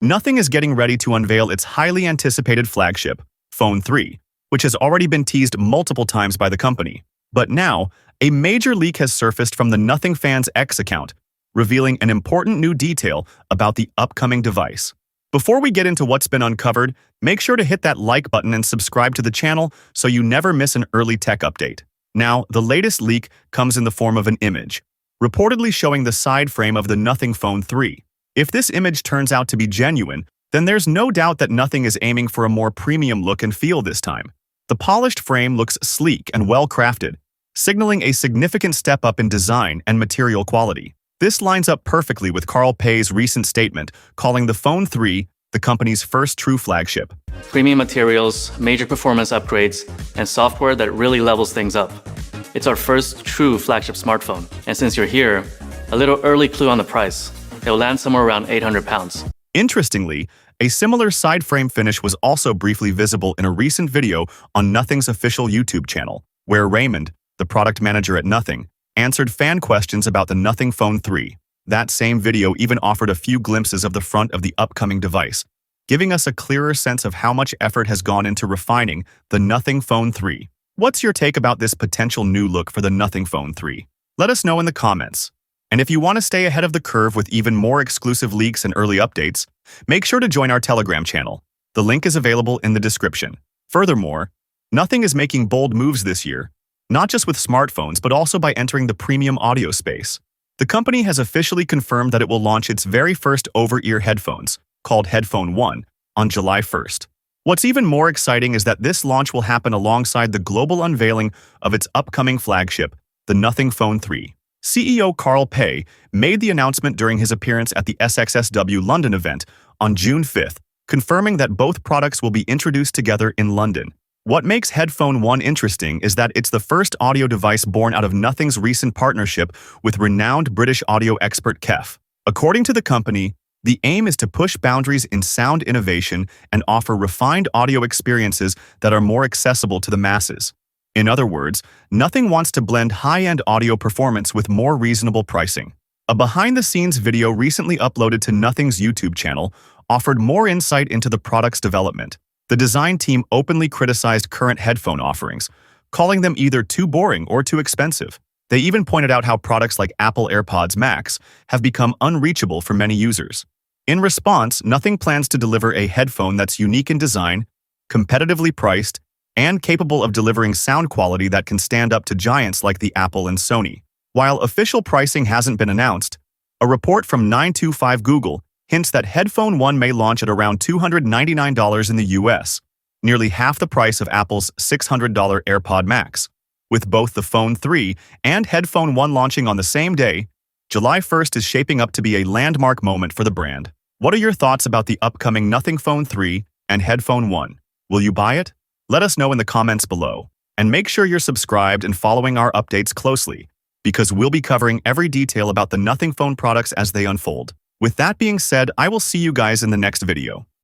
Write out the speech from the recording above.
Nothing is getting ready to unveil its highly anticipated flagship, Phone 3, which has already been teased multiple times by the company. But now, a major leak has surfaced from the Nothing Fans X account, revealing an important new detail about the upcoming device. Before we get into what's been uncovered, make sure to hit that like button and subscribe to the channel so you never miss an early tech update. Now, the latest leak comes in the form of an image, reportedly showing the side frame of the Nothing Phone 3. If this image turns out to be genuine, then there's no doubt that Nothing is aiming for a more premium look and feel this time. The polished frame looks sleek and well-crafted, signaling a significant step up in design and material quality. This lines up perfectly with Carl Pei's recent statement, calling the Phone 3 the company's first true flagship. Premium materials, major performance upgrades, and software that really levels things up. It's our first true flagship smartphone, and since you're here, a little early clue on the price. It'll land somewhere around £800. Interestingly, a similar side frame finish was also briefly visible in a recent video on Nothing's official YouTube channel, where Raymond, the product manager at Nothing, answered fan questions about the Nothing Phone 3. That same video even offered a few glimpses of the front of the upcoming device, giving us a clearer sense of how much effort has gone into refining the Nothing Phone 3. What's your take about this potential new look for the Nothing Phone 3? Let us know in the comments. And if you want to stay ahead of the curve with even more exclusive leaks and early updates, make sure to join our Telegram channel. The link is available in the description. Furthermore, Nothing is making bold moves this year, not just with smartphones but also by entering the premium audio space. The company has officially confirmed that it will launch its very first over-ear headphones, called Headphone 1, on July 1st. What's even more exciting is that this launch will happen alongside the global unveiling of its upcoming flagship, the Nothing Phone 3. CEO Carl Pei made the announcement during his appearance at the SXSW London event on June 5th, confirming that both products will be introduced together in London. What makes Headphone 1 interesting is that it's the first audio device born out of Nothing's recent partnership with renowned British audio expert KEF. According to the company, the aim is to push boundaries in sound innovation and offer refined audio experiences that are more accessible to the masses. In other words, Nothing wants to blend high-end audio performance with more reasonable pricing. A behind-the-scenes video recently uploaded to Nothing's YouTube channel offered more insight into the product's development. The design team openly criticized current headphone offerings, calling them either too boring or too expensive. They even pointed out how products like Apple AirPods Max have become unreachable for many users. In response, Nothing plans to deliver a headphone that's unique in design, competitively priced, and capable of delivering sound quality that can stand up to giants like the Apple and Sony. While official pricing hasn't been announced, a report from 925 Google hints that Headphone 1 may launch at around $299 in the US, nearly half the price of Apple's $600 AirPod Max. With both the Phone 3 and Headphone 1 launching on the same day, July 1st is shaping up to be a landmark moment for the brand. What are your thoughts about the upcoming Nothing Phone 3 and Headphone 1? Will you buy it? Let us know in the comments below. And make sure you're subscribed and following our updates closely, because we'll be covering every detail about the Nothing Phone products as they unfold. With that being said, I will see you guys in the next video.